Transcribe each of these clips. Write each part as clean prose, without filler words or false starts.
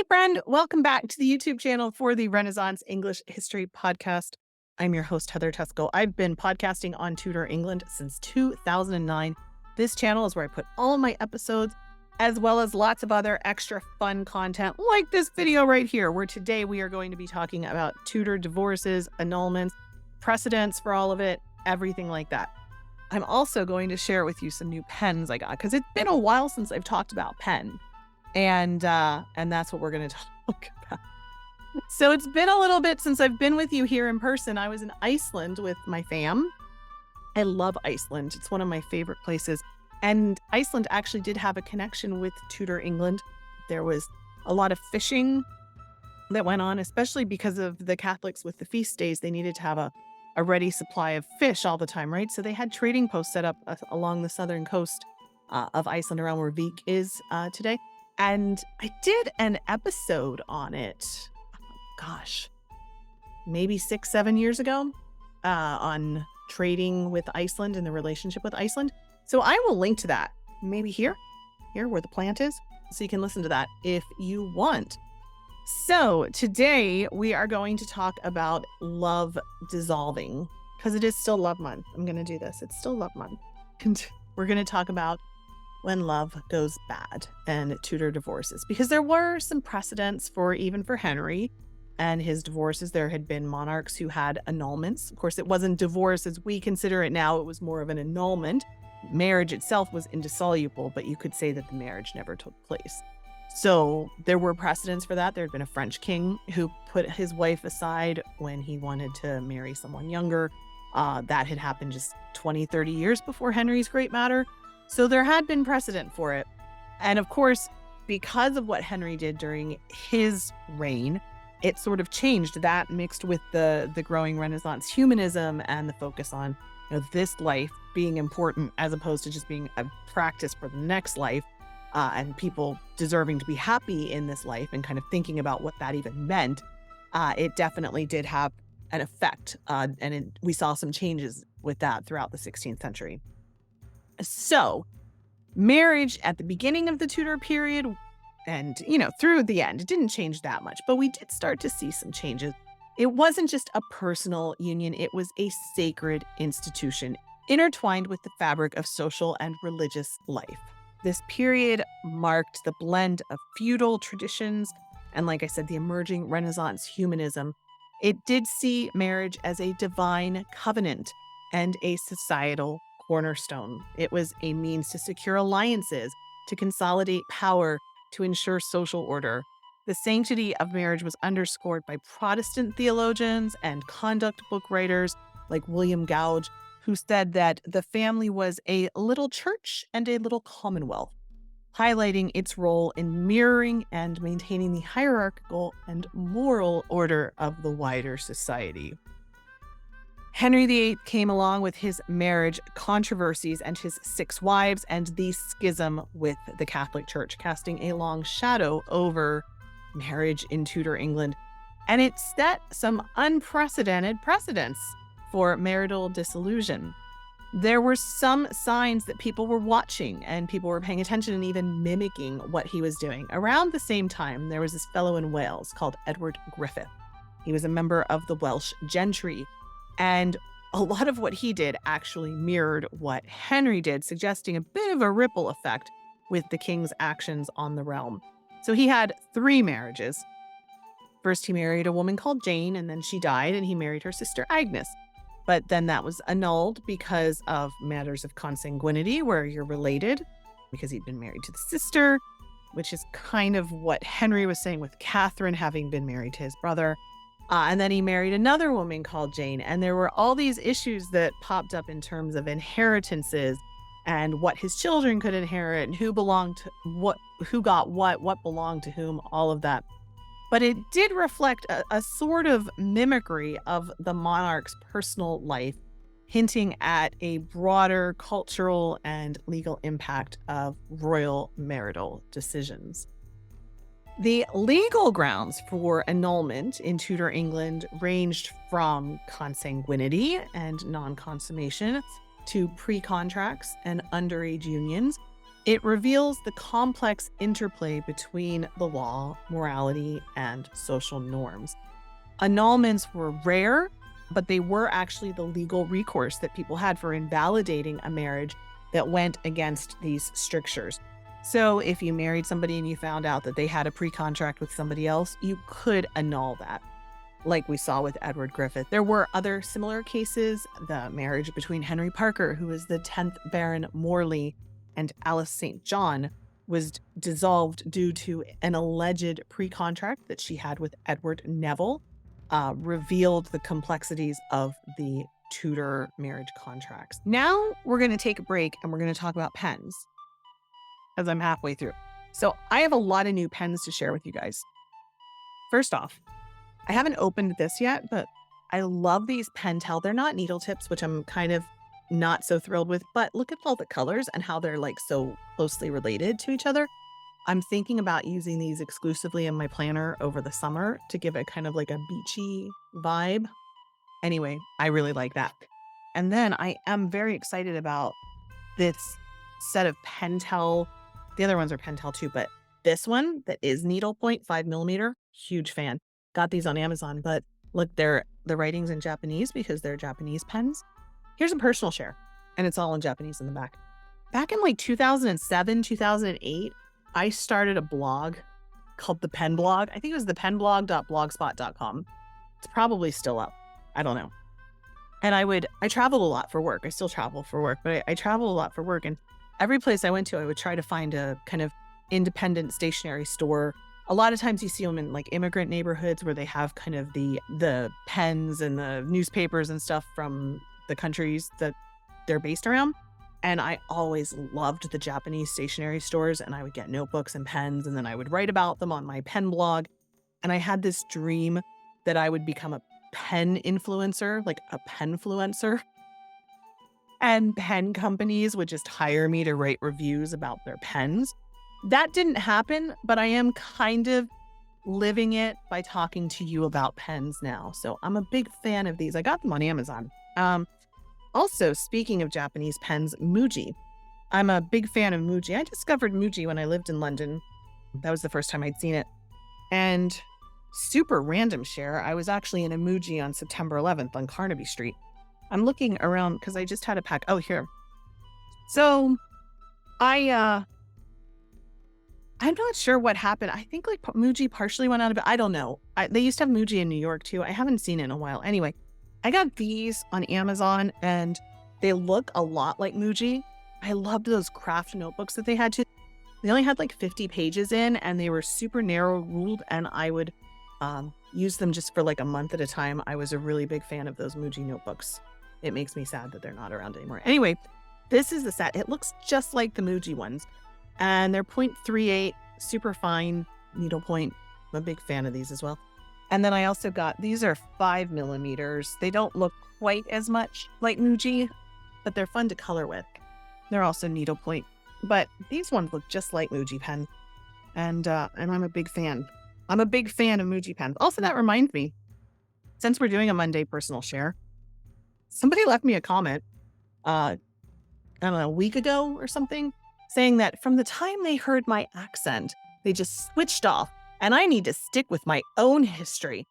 Hey, friend, welcome back to the YouTube channel for the Renaissance English History Podcast. I'm your host, Heather Tusco. I've been podcasting on Tudor England since 2009. This channel is where I put all of my episodes, as well as lots of other extra fun content like this video right here, where today we are going to be talking about Tudor divorces, annulments, precedents for all of it, everything like that. I'm also going to share with you some new pens I got, because it's been a while since I've talked about pen. And that's what we're going to talk about. So it's been a little bit since I've been with you here in person. I was in Iceland with my fam. I love Iceland. It's one of my favorite places. And Iceland actually did have a connection with Tudor England. There was a lot of fishing that went on, especially because of the Catholics with the feast days. They needed to have a ready supply of fish all the time, right? So they had trading posts set up along the southern coast of Iceland, around where Vik is today. And I did an episode on it, maybe 6-7 years ago, on trading with Iceland and the relationship with Iceland. So I will link to that, maybe here where the plant is, so you can listen to that if you want. So today we are going to talk about love dissolving, because it is still love month. I'm going to do this. It's still love month. And we're going to talk about when love goes bad and Tudor divorces, because there were some precedents for Henry and his divorces. There had been monarchs who had annulments. Of course, it wasn't divorce as we consider it now. It was more of an annulment. Marriage itself was indissoluble, but you could say that the marriage never took place. So there were precedents for that. There had been a French king who put his wife aside when he wanted to marry someone younger. That had happened just 20-30 years before Henry's Great Matter. So there had been precedent for it. And of course, because of what Henry did during his reign, it sort of changed. That mixed with the growing Renaissance humanism and the focus on this life being important as opposed to just being a practice for the next life, and people deserving to be happy in this life and kind of thinking about what that even meant. It definitely did have an effect. We saw some changes with that throughout the 16th century. So marriage at the beginning of the Tudor period and, through the end, it didn't change that much, but we did start to see some changes. It wasn't just a personal union. It was a sacred institution intertwined with the fabric of social and religious life. This period marked the blend of feudal traditions and, like I said, the emerging Renaissance humanism. It did see marriage as a divine covenant and a societal cornerstone. It was a means to secure alliances, to consolidate power, to ensure social order. The sanctity of marriage was underscored by Protestant theologians and conduct book writers like William Gouge, who said that the family was a little church and a little commonwealth, highlighting its role in mirroring and maintaining the hierarchical and moral order of the wider society. Henry VIII came along with his marriage controversies and his 6 wives and the schism with the Catholic Church, casting a long shadow over marriage in Tudor England. And it set some unprecedented precedents for marital dissolution. There were some signs that people were watching and people were paying attention and even mimicking what he was doing. Around the same time, there was this fellow in Wales called Edward Griffith. He was a member of the Welsh gentry. And a lot of what he did actually mirrored what Henry did, suggesting a bit of a ripple effect with the king's actions on the realm. So he had 3 marriages. First, he married a woman called Jane, and then she died, and he married her sister Agnes. But then that was annulled because of matters of consanguinity, where you're related, because he'd been married to the sister, which is kind of what Henry was saying with Catherine having been married to his brother. And then he married another woman called Jane. And there were all these issues that popped up in terms of inheritances and what his children could inherit and who belonged to what, who got what belonged to whom, all of that. But it did reflect a sort of mimicry of the monarch's personal life, hinting at a broader cultural and legal impact of royal marital decisions. The legal grounds for annulment in Tudor England ranged from consanguinity and non-consummation to precontracts and underage unions. It reveals the complex interplay between the law, morality, and social norms. Annulments were rare, but they were actually the legal recourse that people had for invalidating a marriage that went against these strictures. So if you married somebody and you found out that they had a pre-contract with somebody else, you could annul that, like we saw with Edward Griffith. There were other similar cases. The marriage between Henry Parker, who was the 10th Baron Morley, and Alice St. John was dissolved due to an alleged pre-contract that she had with Edward Neville, revealed the complexities of the Tudor marriage contracts. Now we're going to take a break and we're going to talk about pens, as I'm halfway through. So I have a lot of new pens to share with you guys. First off, I haven't opened this yet, but I love these Pentel. They're not needle tips, which I'm kind of not so thrilled with, but look at all the colors and how they're like so closely related to each other. I'm thinking about using these exclusively in my planner over the summer to give it kind of like a beachy vibe. Anyway, I really like that. And then I am very excited about this set of Pentel. The other ones are Pentel too, but this one that is needlepoint 5mm, huge fan. Got these on Amazon, but look, the writing's in Japanese because they're Japanese pens. Here's a personal share, and it's all in Japanese in the back. Back in like 2007, 2008, I started a blog called The Pen Blog. I think it was thepenblog.blogspot.com. It's probably still up. I don't know. And I traveled a lot for work. I still travel for work, but I travel a lot for work. And every place I went to, I would try to find a kind of independent stationery store. A lot of times you see them in like immigrant neighborhoods where they have kind of the pens and the newspapers and stuff from the countries that they're based around. And I always loved the Japanese stationery stores, and I would get notebooks and pens, and then I would write about them on my pen blog. And I had this dream that I would become a pen influencer, like a penfluencer. And pen companies would just hire me to write reviews about their pens. That didn't happen, but I am kind of living it by talking to you about pens now. So I'm a big fan of these. I got them on Amazon. Also, speaking of Japanese pens, Muji. I'm a big fan of Muji. I discovered Muji when I lived in London. That was the first time I'd seen it. And super random share, I was actually in a Muji on September 11th on Carnaby Street. I'm looking around because I just had a pack. Oh, here. So I'm not sure what happened. I think like Muji partially went out of it. I don't know. They used to have Muji in New York too. I haven't seen it in a while. Anyway, I got these on Amazon and they look a lot like Muji. I loved those craft notebooks that they had too. They only had like 50 pages in and they were super narrow ruled, and I would use them just for like a month at a time. I was a really big fan of those Muji notebooks. It makes me sad that they're not around anymore. Anyway, this is the set. It looks just like the Muji ones, and they're 0.38, super fine needlepoint. I'm a big fan of these as well. And then I also got, these are 5mm. They don't look quite as much like Muji, but they're fun to color with. They're also needlepoint, but these ones look just like Muji pen. And I'm a big fan. I'm a big fan of Muji pens. Also, that reminds me, since we're doing a Monday personal share, somebody left me a comment, I don't know, a week ago or something, saying that from the time they heard my accent, they just switched off. And I need to stick with my own history.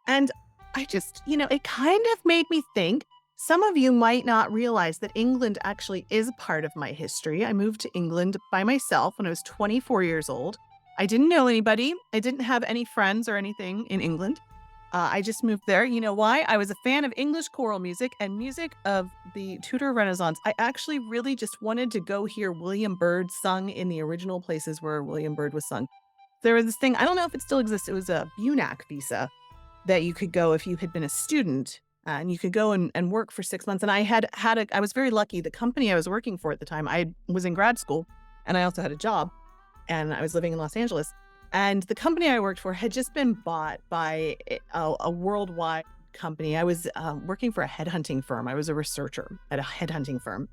And I just, it kind of made me think some of you might not realize that England actually is part of my history. I moved to England by myself when I was 24 years old. I didn't know anybody. I didn't have any friends or anything in England. I just moved there. You know why? I was a fan of English choral music and music of the Tudor Renaissance. I actually really just wanted to go hear William Byrd sung in the original places where William Byrd was sung. There was this thing, I don't know if it still exists. It was a BUNAC visa that you could go if you had been a student, and you could go and work for 6 months. And I was very lucky. The company I was working for at the time, I was in grad school and I also had a job, and I was living in Los Angeles. And the company I worked for had just been bought by a worldwide company. I was working for a headhunting firm. I was a researcher at a headhunting firm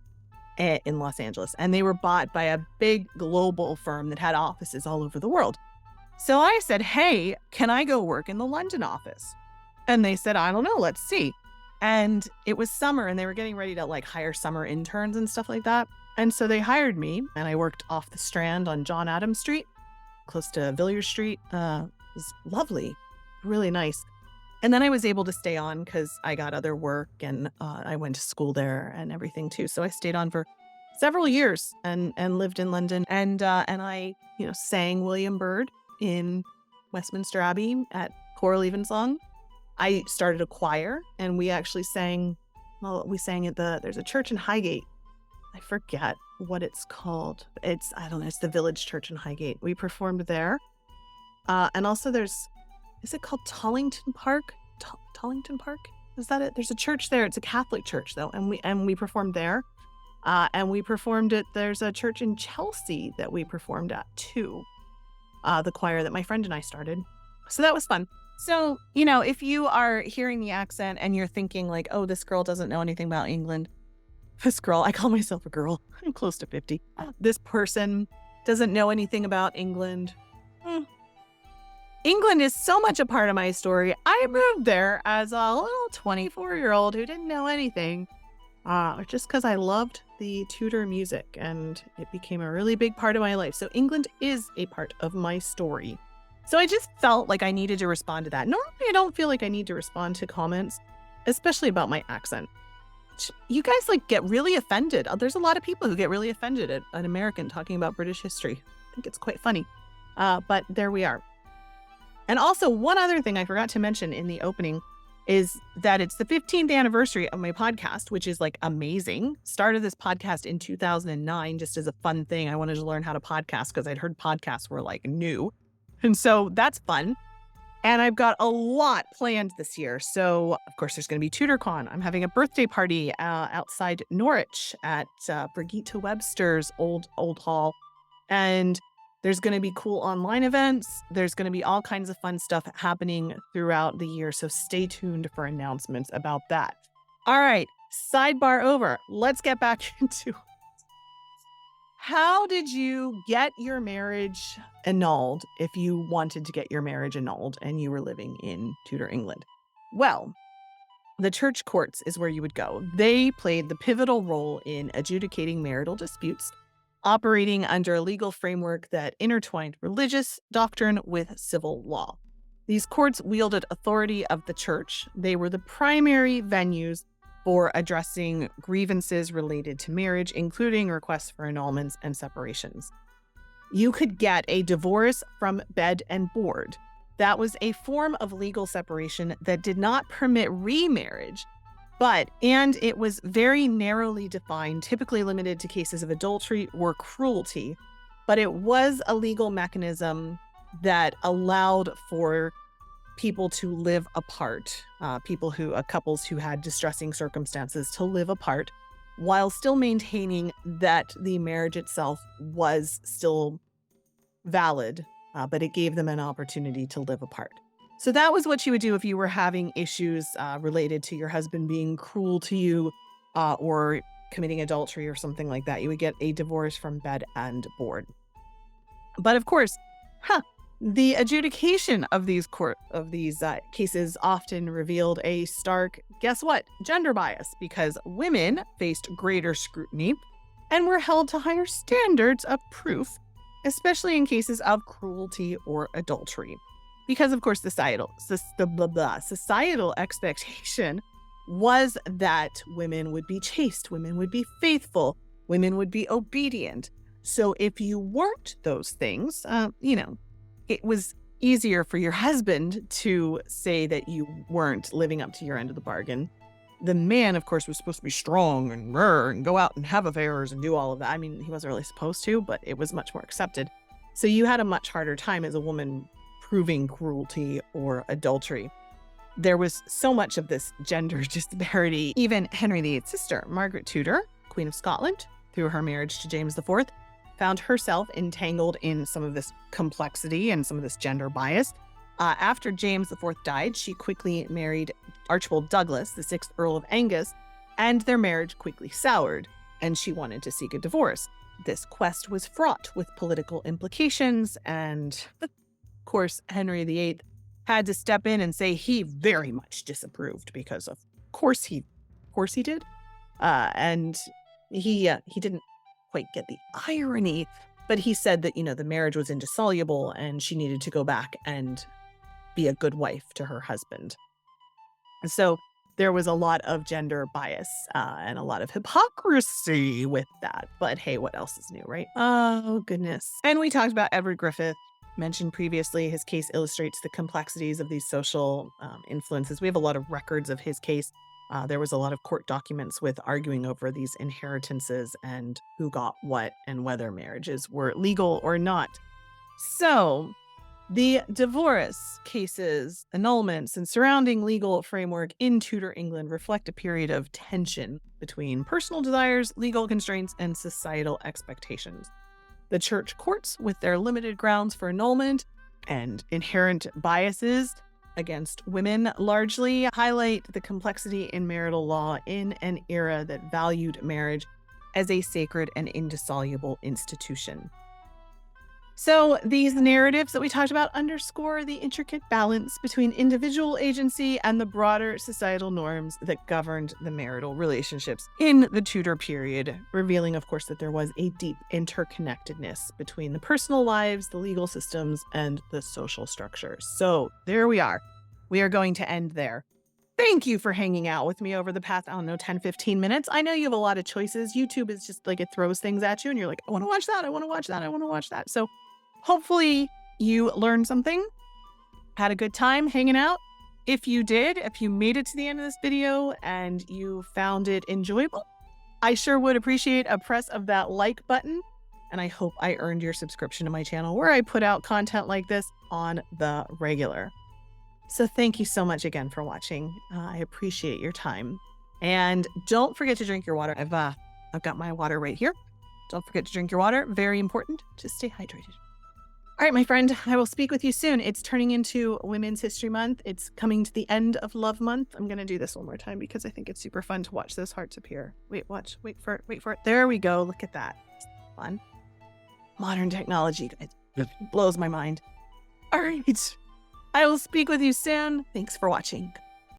in Los Angeles, and they were bought by a big global firm that had offices all over the world. So I said, hey, can I go work in the London office? And they said, I don't know, let's see. And it was summer and they were getting ready to like hire summer interns and stuff like that. And so they hired me, and I worked off the Strand on John Adams Street, close to Villiers Street. It was lovely, really nice. And then I was able to stay on because I got other work, and I went to school there and everything too. So I stayed on for several years and lived in London. And I, sang William Byrd in Westminster Abbey at choral evensong. I started a choir, and we actually sang. Well, we sang at there's a church in Highgate. I forget what it's called. I don't know. It's the Village Church in Highgate. We performed there. And also is it called Tollington Park? Tollington Park? Is that it? There's a church there. It's a Catholic church though. And we performed there. And we performed there's a church in Chelsea that we performed at too. The choir that my friend and I started. So that was fun. So, if you are hearing the accent and you're thinking like, oh, this girl doesn't know anything about England. This girl, I call myself a girl. I'm close to 50. This person doesn't know anything about England. England is so much a part of my story. I moved there as a little 24-year-old who didn't know anything, just because I loved the Tudor music, and it became a really big part of my life. So England is a part of my story. So I just felt like I needed to respond to that. Normally, I don't feel like I need to respond to comments, especially about my accent. You guys get really offended. There's a lot of people who get really offended at an American talking about British history. I think it's quite funny. But there we are. And also, one other thing I forgot to mention in the opening is that it's the 15th anniversary of my podcast, which is amazing. Started this podcast in 2009 just as a fun thing. I wanted to learn how to podcast because I'd heard podcasts were new. And so that's fun. And I've got a lot planned this year. So, of course, there's going to be TudorCon. I'm having a birthday party outside Norwich at Brigitte Webster's old hall. And there's going to be cool online events. There's going to be all kinds of fun stuff happening throughout the year. So stay tuned for announcements about that. All right, sidebar over. Let's get back into it. How did you get your marriage annulled if you wanted to get your marriage annulled and you were living in Tudor England? Well, the church courts is where you would go. They played the pivotal role in adjudicating marital disputes, operating under a legal framework that intertwined religious doctrine with civil law. These courts wielded authority of the church. They were the primary venues for addressing grievances related to marriage, including requests for annulments and separations. You could get a divorce from bed and board. That was a form of legal separation that did not permit remarriage, and it was very narrowly defined, typically limited to cases of adultery or cruelty, but it was a legal mechanism that allowed for people to live apart, couples who had distressing circumstances to live apart while still maintaining that the marriage itself was still valid, but it gave them an opportunity to live apart. So that was what you would do if you were having issues related to your husband being cruel to you or committing adultery or something like that. You would get a divorce from bed and board. But of course, the adjudication of these cases often revealed a stark, guess what, gender bias, because women faced greater scrutiny and were held to higher standards of proof, especially in cases of cruelty or adultery. Because, of course, societal expectation was that women would be chaste, women would be faithful, women would be obedient. So if you weren't those things, it was easier for your husband to say that you weren't living up to your end of the bargain. The man, of course, was supposed to be strong and rare and go out and have affairs and do all of that. I mean, he wasn't really supposed to, but it was much more accepted. So you had a much harder time as a woman proving cruelty or adultery. There was so much of this gender disparity. Even Henry VIII's sister, Margaret Tudor, Queen of Scotland, through her marriage to James IV, found herself entangled in some of this complexity and some of this gender bias. After James IV died, she quickly married Archibald Douglas, the 6th Earl of Angus, and their marriage quickly soured, and she wanted to seek a divorce. This quest was fraught with political implications, and of course, Henry VIII had to step in and say he very much disapproved, because of course he did. And he didn't quite get the irony, but he said that, the marriage was indissoluble and she needed to go back and be a good wife to her husband. So there was a lot of gender bias and a lot of hypocrisy with that. But hey, what else is new, right? Oh, goodness. And we talked about Edward Griffith, mentioned previously. His case illustrates the complexities of these social influences. We have a lot of records of his case. There was a lot of court documents with arguing over these inheritances and who got what and whether marriages were legal or not. So the divorce cases, annulments, and surrounding legal framework in Tudor England reflect a period of tension between personal desires, legal constraints, and societal expectations. The church courts, with their limited grounds for annulment and inherent biases against women, largely highlight the complexity in marital law in an era that valued marriage as a sacred and indissoluble institution. So these narratives that we talked about underscore the intricate balance between individual agency and the broader societal norms that governed the marital relationships in the Tudor period, revealing, of course, that there was a deep interconnectedness between the personal lives, the legal systems, and the social structures. So there we are. We are going to end there. Thank you for hanging out with me over the past, 10, 15 minutes. I know you have a lot of choices. YouTube is just like, it throws things at you and you're like, I want to watch that. I want to watch that. I want to watch that. So hopefully you learned something, had a good time hanging out. If you did, if you made it to the end of this video and you found it enjoyable, I sure would appreciate a press of that like button. And I hope I earned your subscription to my channel where I put out content like this on the regular. So thank you so much again for watching. I appreciate your time. And don't forget to drink your water. I've got my water right here. Don't forget to drink your water. Very important to stay hydrated. All right, my friend, I will speak with you soon. It's turning into Women's History Month. It's coming to the end of Love Month. I'm going to do this one more time because I think it's super fun to watch those hearts appear. Wait for it. There we go. Look at that. Fun. Modern technology. It blows my mind. All right. I will speak with you soon. Thanks for watching.